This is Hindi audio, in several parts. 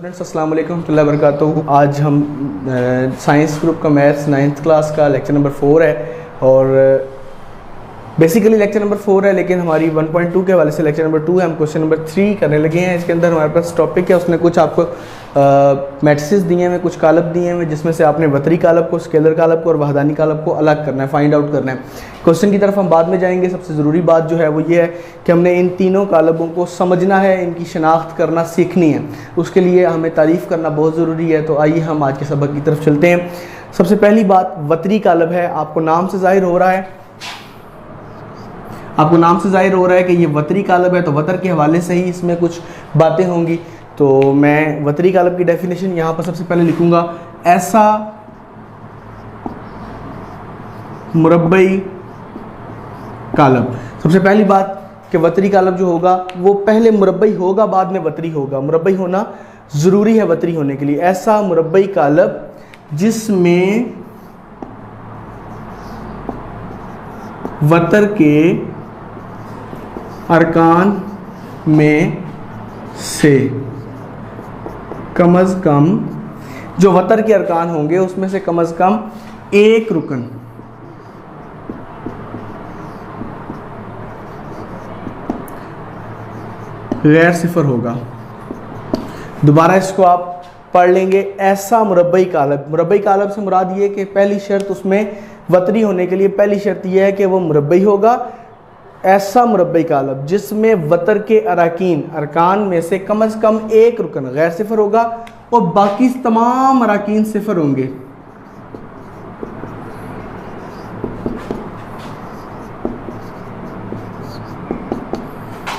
स्टूडेंट्स अस्सलाम वालेकुम रहमतुल्लाहि व बरकातुहू। आज हम साइंस ग्रुप का मैथ्स 9th क्लास का लेक्चर नंबर 4 है और बेसिकली लेक्चर नंबर 4 है, लेकिन हमारी 1.2 के हवाले से लेक्चर नंबर 2 है। हम क्वेश्चन नंबर 3 करने लगे हैं। इसके अंदर हमारे पास टॉपिक है, उसने कुछ आपको मैट्रिसेस दिए हैं, कुछ कालब दिए हैं, जिसमें से आपने वतरी कालब को, स्केलर कालब को और वहदानी कालब को अलग करना है, फाइंड आउट करना है। क्वेश्चन की तरफ हम बाद में जाएंगे। सबसे ज़रूरी बात जो है वो ये है कि हमने इन तीनों कालबों को समझना है, इनकी शनाख्त करना सीखनी है। उसके लिए हमें तारीफ़ करना बहुत ज़रूरी है। तो आइए हम आज के सबक की तरफ चलते हैं। सबसे पहली बात वतरी कालब है। आपको नाम से ज़ाहिर हो रहा है, आपको नाम से ज़ाहिर हो रहा है कि ये वतरी कालब है, तो वतर के हवाले से ही इसमें कुछ बातें होंगी। तो मैं वतरी कालब की डेफिनेशन यहाँ पर सबसे पहले लिखूँगा, ऐसा मुरब्बई कालब। सबसे पहली बात कि वतरी कालब जो होगा वो पहले मुरब्बई होगा, बाद में वतरी होगा। मुरब्बई होना ज़रूरी है वतरी होने के लिए। ऐसा मुरब्बई कालब जिसमें वतर के अरकान में से कम अज़ कम, जो वतर के अरकान होंगे उसमें से कम अज़ कम एक रुकन गैर सिफर होगा। दोबारा इसको आप पढ़ लेंगे, ऐसा मुरब्बई कालब। मुरब्बई कालब से मुराद ये कि पहली शर्त उसमें वतरी होने के लिए पहली शर्त यह है कि वो मुरब्बई होगा। ऐसा मुरब्बई कालब जिसमें वतर के अरकान में से कम अज़ कम एक रुकन गैर सिफर होगा और बाकी तमाम अरकान सिफर होंगे।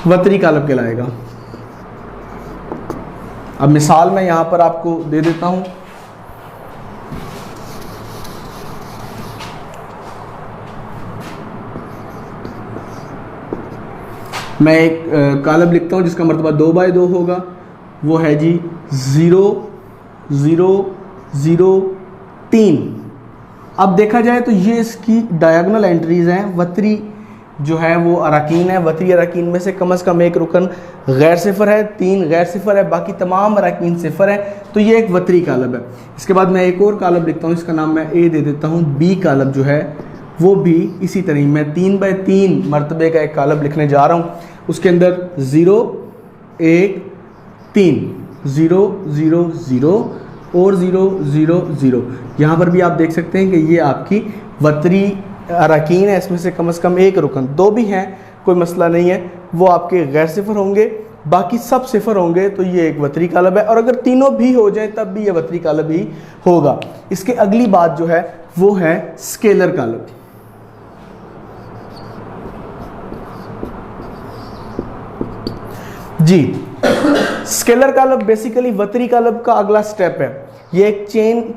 वतरी कालब कहलाएगा। अब मिसाल मैं यहां पर आपको दे देता हूं। मैं एक कालब लिखता हूं जिसका मर्तबा 2/2 होगा। वो है जी 0 0 0 3। अब देखा जाए तो ये इसकी डायगोनल एंट्रीज हैं। वतरी जो है वो अरकान है, वतरी अरकान में से कम अज़ कम एक रुकन गैर सिफर है, 3 गैर सिफर है, बाकी तमाम अरकान सिफर है। तो ये एक वतरी कालब है। इसके बाद मैं एक और कालब लिखता हूँ, इसका नाम मैं ए दे देता हूँ। बी कालब जो है वो भी इसी तरह मैं 3/3 मरतबे का एक कालब लिखने जा रहा हूँ। उसके अंदर 0 1 3 0 0 0 और 0 0 0। यहाँ पर भी आप देख सकते हैं कि ये आपकी वतरी अरकान है, इसमें से कम से कम एक रुकन, 2 भी हैं कोई मसला नहीं है, वो आपके गैर सिफर होंगे, बाकी सब सिफर होंगे। तो ये एक वतरी कालब है। और अगर तीनों भी हो जाएं तब भी ये वतरी कालब ही होगा। इसके अगली बात जो है वो है स्केलर कालब। जी, स्केलर कालब बेसिकली वतरी कालब का अगला स्टेप है। ये एक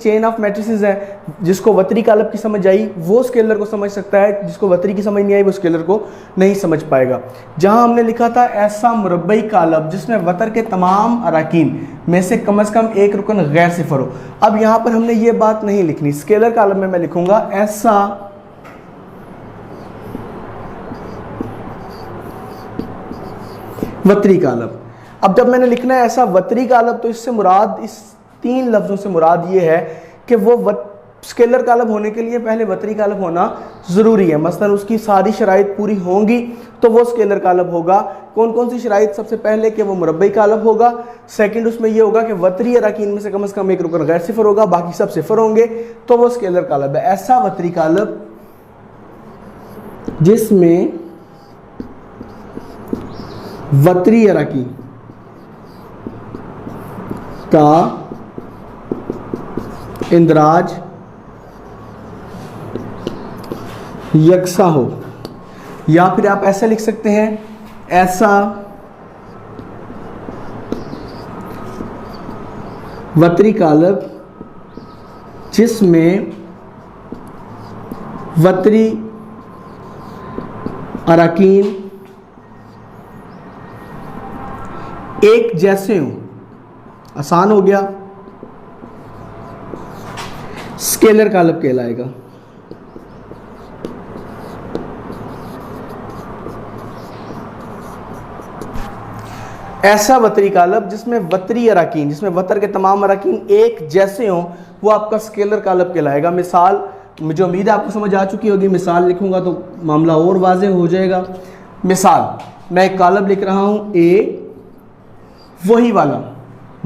चेन ऑफ मैट्रिसेस है। जिसको वतरी कालब की समझ आई वो स्केलर को समझ सकता है, जिसको वतरी की समझ नहीं आई वो स्केलर को नहीं समझ पाएगा। जहां हमने लिखा था ऐसा मुरब्बई कालब जिसमें वतर के तमाम अरकान में से कम से कम एक रुकन गैर सिफर हो। अब यहां पर हमने ये बात नहीं लिखनी। स्केलर कालब में मैं लिखूंगा ऐसा वतरी कालब। अब जब मैंने लिखना है ऐसा वतरी कालब, तो इससे मुराद, इस 3 लफ्ज़ों से मुराद ये है कि वो स्केलर कालब होने के लिए पहले वतरी कालब होना ज़रूरी है। मसलन उसकी सारी शराइत पूरी होंगी तो वो स्केलर कालब होगा। कौन कौन सी शराइत? सबसे पहले कि वो मुरब्बई कालब होगा। सेकंड उसमें ये होगा कि वतरी अरकान में से कम एक रुकन गैर सिफर होगा, बाकी सब सिफर होंगे, तो वो स्केलर कालब है। ऐसा वतरी कालब जिसमें वतरी अरकान का इंदराज यकसा हो, या फिर आप ऐसा लिख सकते हैं ऐसा वतरी कालब जिसमें वतरी अरकान एक जैसे हों। आसान हो गया, स्केलर कालब कहलाएगा। ऐसा वतरी कालब जिसमें वतरी अराकीन, जिसमें वतर के तमाम अराकीन एक जैसे हों, वो आपका स्केलर कालब कहलाएगा। मिसाल मुझे उम्मीद है आपको समझ आ चुकी होगी, मिसाल लिखूंगा तो मामला और वाज़ेह हो जाएगा। मिसाल मैं एक कालब लिख रहा हूँ ए, वही वाला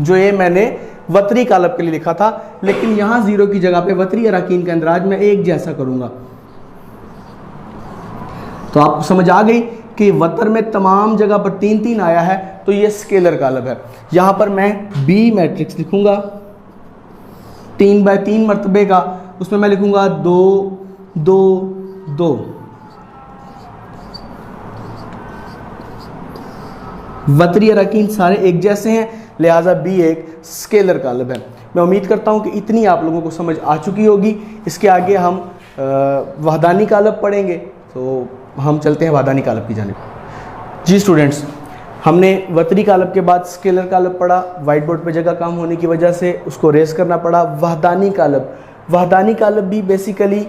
जो ए मैंने वतरी कालब के लिए लिखा था, लेकिन यहाँ 0 की जगह पे वतरी अराकीन का इंदराज मैं एक जैसा करूँगा। तो आपको समझ आ गई कि वतर में तमाम जगह पर 3-3 आया है, तो ये स्केलर कालब है। यहाँ पर मैं बी मैट्रिक्स लिखूंगा 3x3 मरतबे का, उसमें मैं लिखूंगा 2 2 2। वतरी अराकीन सारे एक जैसे हैं, लिहाजा बी एक स्केलर कालब है। मैं उम्मीद करता हूं कि इतनी आप लोगों को समझ आ चुकी होगी। इसके आगे हम वहदानी कालब पढ़ेंगे, तो हम चलते हैं वहदानी कालब की जानिब। जी स्टूडेंट्स, हमने वतरी कालब के बाद स्केलर कालब पढ़ा, वाइट बोर्ड पे जगह कम होने की वजह से उसको रेस करना पड़ा। वहदानी कालब, वहदानी कालब भी बेसिकली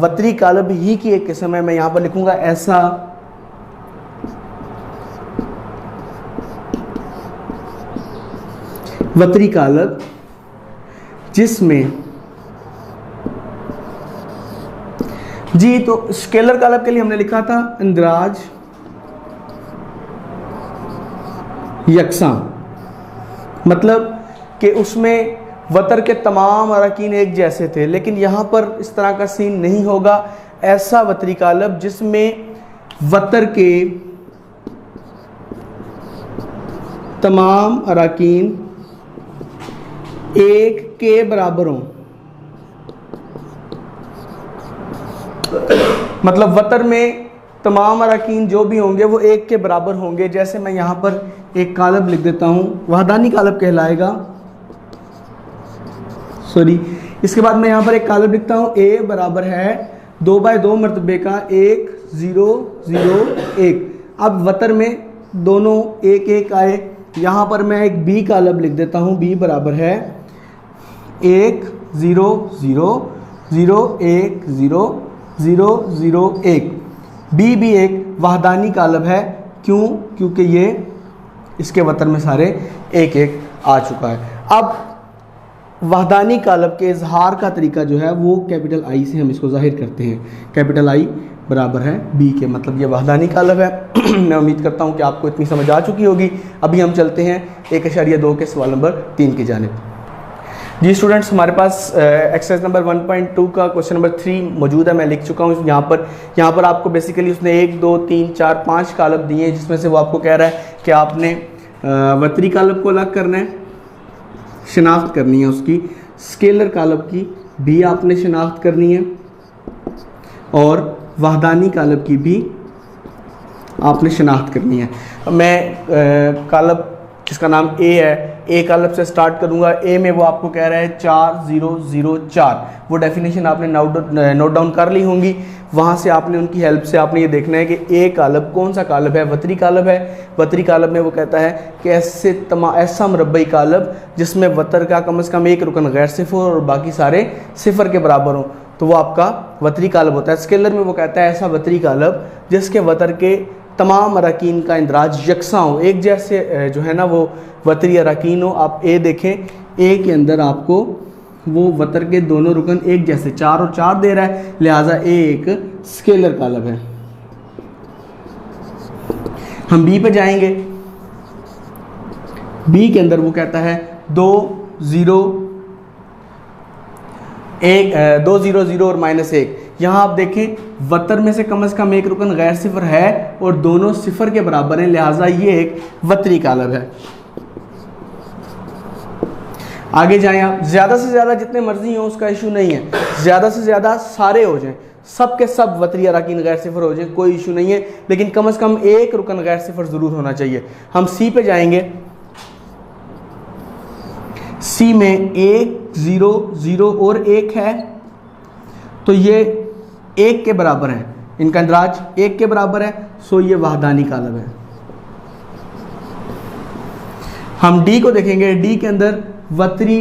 वतरी कालब ही की एक किस्म है। मैं यहाँ पर लिखूँगा ऐसा वतरी कालब जिसमें, जी तो स्केलर कालब के लिए हमने लिखा था इंदराज यकसा, मतलब कि उसमें वतर के तमाम अराकीन एक जैसे थे, लेकिन यहाँ पर इस तरह का सीन नहीं होगा। ऐसा वतरी कालब जिसमें वतर के तमाम अराकीन एक के बराबर हों, मतलब वतर में तमाम अराकीन जो भी होंगे वो एक के बराबर होंगे। जैसे मैं यहाँ पर एक कालब लिख देता हूँ, वहदानी कालब कहलाएगा, सॉरी। इसके बाद मैं यहाँ पर एक कालब लिखता हूँ ए बराबर है 2x2 मरतबे का 1 0 0 1। अब वतर में दोनों एक एक आए, यहाँ पर मैं एक बी कालब लिख देता हूँ, बी बराबर है 1 0 0 0 1 0 0 0 1। बी भी एक वहदानी कालब है, क्यों? क्योंकि ये इसके वतर में सारे एक एक आ चुका है। अब वहदानी कालब के इजहार का तरीका जो है वो कैपिटल आई से हम इसको जाहिर करते हैं। कैपिटल आई बराबर है बी के, मतलब ये वहदानी कालब है। मैं उम्मीद करता हूँ कि आपको इतनी समझ आ चुकी होगी। अभी हम चलते हैं 1.2 के सवाल नंबर 3 की जानिब। जी स्टूडेंट्स, हमारे पास एक्सरसाइज नंबर 1.2 का क्वेश्चन नंबर 3 मौजूद है। मैं लिख चुका हूँ यहाँ पर आपको बेसिकली उसने 1 2 3 4 5 कालब दिए हैं, जिसमें से वो आपको कह रहा है कि आपने वतरी कालब को अलग करना है, शनाख्त करनी है उसकी, स्केलर कालब की भी आपने शनाख्त करनी है, और वहदानी कालब की भी आपने शनाख्त करनी है। मैं कालब जिसका नाम ए है, ए कालब से स्टार्ट करूंगा। ए में वो आपको कह रहा है 4 0 0 4। वो डेफिनेशन आपने नोट डाउन कर ली होंगी। वहाँ से आपने उनकी हेल्प से आपने ये देखना है कि ए कालब कौन सा कालब है, वतरी कालब है। वतरी कालब में वो कहता है कि ऐसा मुरब्बई कालब जिसमें वतर का कम से कम एक रुकन गैर सिफर और बाकी सारे सिफर के बराबर हों, तो वो आपका वतरी कालब होता है। स्केलर में वो कहता है ऐसा वतरी कालब जिसके वतर के तमाम अराकीन का इंदराज यकसा हो, एक जैसे जो है ना वो वतरी अराकीन हो। आप ए देखें, ए के अंदर आपको वो वतर के दोनों रुकन एक जैसे 4 और 4 दे रहा है, लिहाजा ए एक स्केलर कालब है। हम बी पे जाएंगे। बी के अंदर वो कहता है 2 0 0 और -1। यहाँ आप देखें वतर में से कम एक रुकन गैर सिफर है और दोनों सिफर के बराबर हैं, लिहाजा ये एक वतरी कालब है। आगे जाएं आप, ज़्यादा से ज़्यादा जितने मर्जी हो उसका इशू नहीं है, ज़्यादा से ज़्यादा सारे हो जाएं, सब के सब वतरी अराकीन गैर सिफर हो जाए, कोई इशू नहीं है, लेकिन कम से कम एक रुकन गैर सिफर ज़रूर होना चाहिए। हम सी पे जाएंगे। सी में 1 0 0 और 1 है, तो ये 1 के बराबर है, इनका इंदराज 1 के बराबर है, सो ये वहदानी कालब है। हम डी को देखेंगे। डी के अंदर वतरी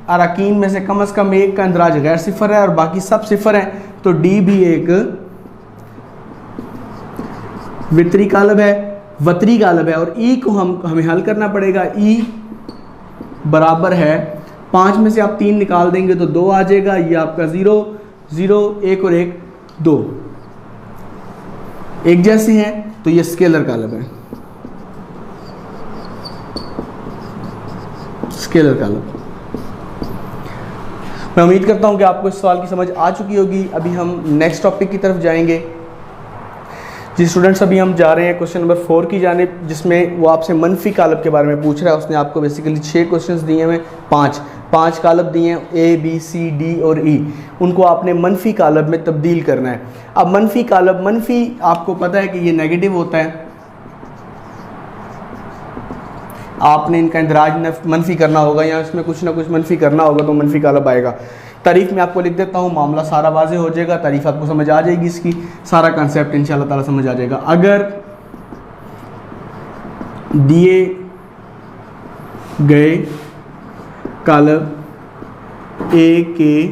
अराकीन में से कम एक का इंदराज गैर सिफर है और बाकी सब सिफर हैं, तो डी भी एक वितरी कालब है। वतरी गालब है, और ई को हमें हल करना पड़ेगा। ई बराबर है 5 में से आप 3 निकाल देंगे तो 2 आ जाएगा, ये आपका 0 0 1 और 1 2 एक जैसे हैं, तो ये स्केलर कालब है, स्केलर कालब। मैं उम्मीद करता हूं कि आपको इस सवाल की समझ आ चुकी होगी। अभी हम नेक्स्ट टॉपिक की तरफ जाएंगे। जी स्टूडेंट्स, अभी हम जा रहे हैं क्वेश्चन नंबर 4 की जानिब, जिसमें वो आपसे मनफी कालब के बारे में पूछ रहा है। उसने आपको बेसिकली 6 क्वेश्चंस दिए हैं, 5 कालब दिए हैं, ए बी सी डी और ई। उनको आपने मनफी कालब में तब्दील करना है। अब मनफी कालब, मनफी आपको पता है कि ये नेगेटिव होता है, आपने इनका इंदराज मनफी करना होगा या इसमें कुछ ना कुछ मनफी करना होगा तो मनफी कालब आएगा। तारीफ में आपको लिख देता हूँ, मामला सारा वाज़ेह हो जाएगा, तारीफ आपको समझ आ जाएगी, इसकी सारा कंसेप्ट इंशाल्लाह ताला समझ आ जाएगा। अगर दिए गए कालब ए के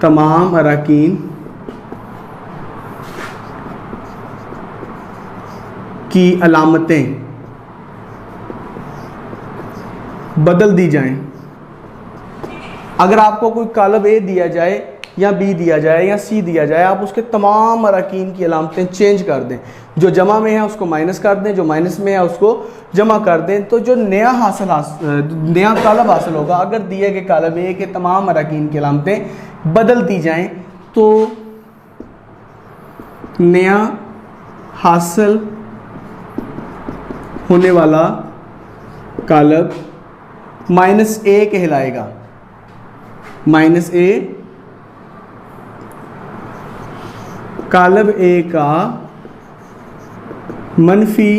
तमाम अराकीन की अलामतें बदल दी जाएं। अगर आपको कोई कालब ए दिया जाए या बी दिया जाए या सी दिया जाए, आप उसके तमाम अराकीन की अलामतें चेंज कर दें। जो जमा में है उसको माइनस कर दें, जो माइनस में है उसको जमा कर दें, तो जो नया कालब हासिल होगा, अगर दिए गए कालब ए के तमाम अराकीन की अलामतें बदल दी जाएं, तो नया हासिल होने वाला कालब -a कहलाएगा। -a कालब ए का मनफी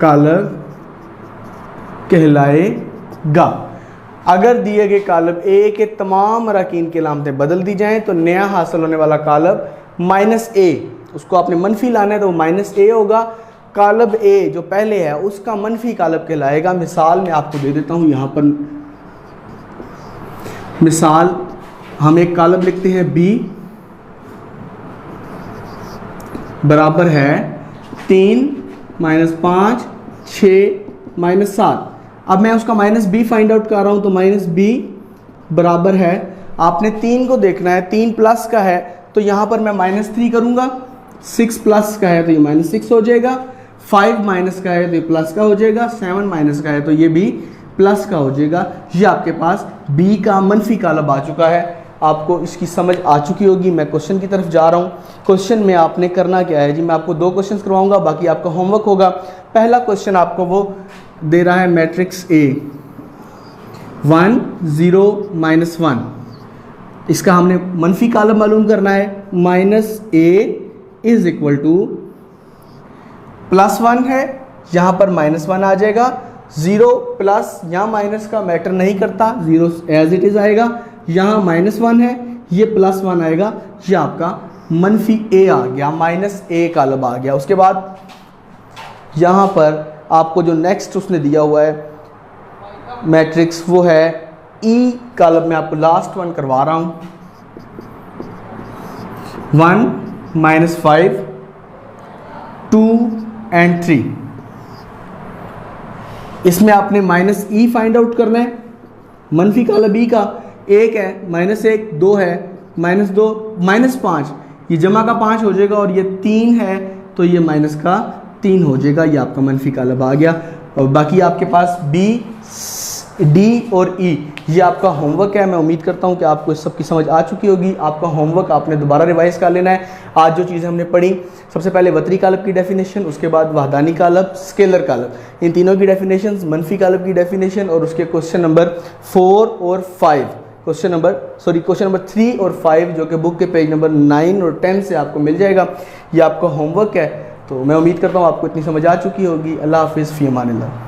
कालब कहलाएगा। अगर दिए गए कालब ए के तमाम अराकीन की अलामतें बदल दी जाएं, तो नया हासिल होने वाला कालब -a, उसको आपने मनफी लाना है तो वो -a होगा। कालब ए जो पहले है उसका मनफी कालब कहलाएगा। मिसाल मैं आपको दे देता हूँ यहाँ पर, मिसाल हम एक कालब लिखते हैं b बराबर है 3 -5 6 -7। अब मैं उसका -b फाइंड आउट कर रहा हूँ, तो -b बराबर है, आपने 3 को देखना है, 3 प्लस का है तो यहाँ पर मैं -3 करूँगा, 6 प्लस का है तो ये -6 हो जाएगा, 5 माइनस का है तो ये प्लस का हो जाएगा, 7 माइनस का है तो ये भी प्लस का हो जाएगा। ये आपके पास b का मनफी कालब आ चुका है। आपको इसकी समझ आ चुकी होगी। मैं क्वेश्चन की तरफ जा रहा हूँ। क्वेश्चन में आपने करना क्या है जी, मैं आपको 2 क्वेश्चन करवाऊंगा, बाकी आपका होमवर्क होगा। पहला क्वेश्चन आपको वो दे रहा है मैट्रिक्स A 1 0 -1, इसका हमने मनफी कालब मालूम करना है। -a इज इक्वल टू +1 है, यहाँ पर -1 आ जाएगा। 0 प्लस या माइनस का मैटर नहीं करता, 0 एज इट इज़ आएगा। यहाँ -1 है, ये +1 आएगा, ये आपका मनफी a आ गया, -a कालब आ गया। उसके बाद यहाँ पर आपको जो नेक्स्ट उसने दिया हुआ है मैट्रिक्स वो है E कालब। मैं आपको लास्ट वन करवा रहा हूँ, 1 -5 2 and 3। इसमें आपने -e फाइंड आउट करना है। मनफी कालब e का 1 है, -1 2 है, -2 -5, ये जमा का 5 हो जाएगा, और ये 3 है तो ये माइनस का 3 हो जाएगा। ये आपका मनफी कालब आ गया। और बाकी आपके पास b d और e, ये आपका होमवर्क है। मैं उम्मीद करता हूँ कि आपको इस सब की समझ आ चुकी होगी। आपका होमवर्क आपने दोबारा रिवाइज कर लेना है। आज जो चीज़ें हमने पढ़ी, सबसे पहले वतरी कालब की डेफिनेशन, उसके बाद वहदानी कालब, स्केलर कालब, इन तीनों की डेफिनेशन, मनफी कालब की डेफिनेशन, और उसके क्वेश्चन नंबर 4 और 5, क्वेश्चन नंबर 3 और 5 जो कि बुक के पेज नंबर 9 और 10 से आपको मिल जाएगा। ये आपका होमवर्क है। तो मैं उम्मीद करता हूँ आपको इतनी समझ आ चुकी होगी। अल्लाह हाफिज़, फ़ी अमानिल्लाह।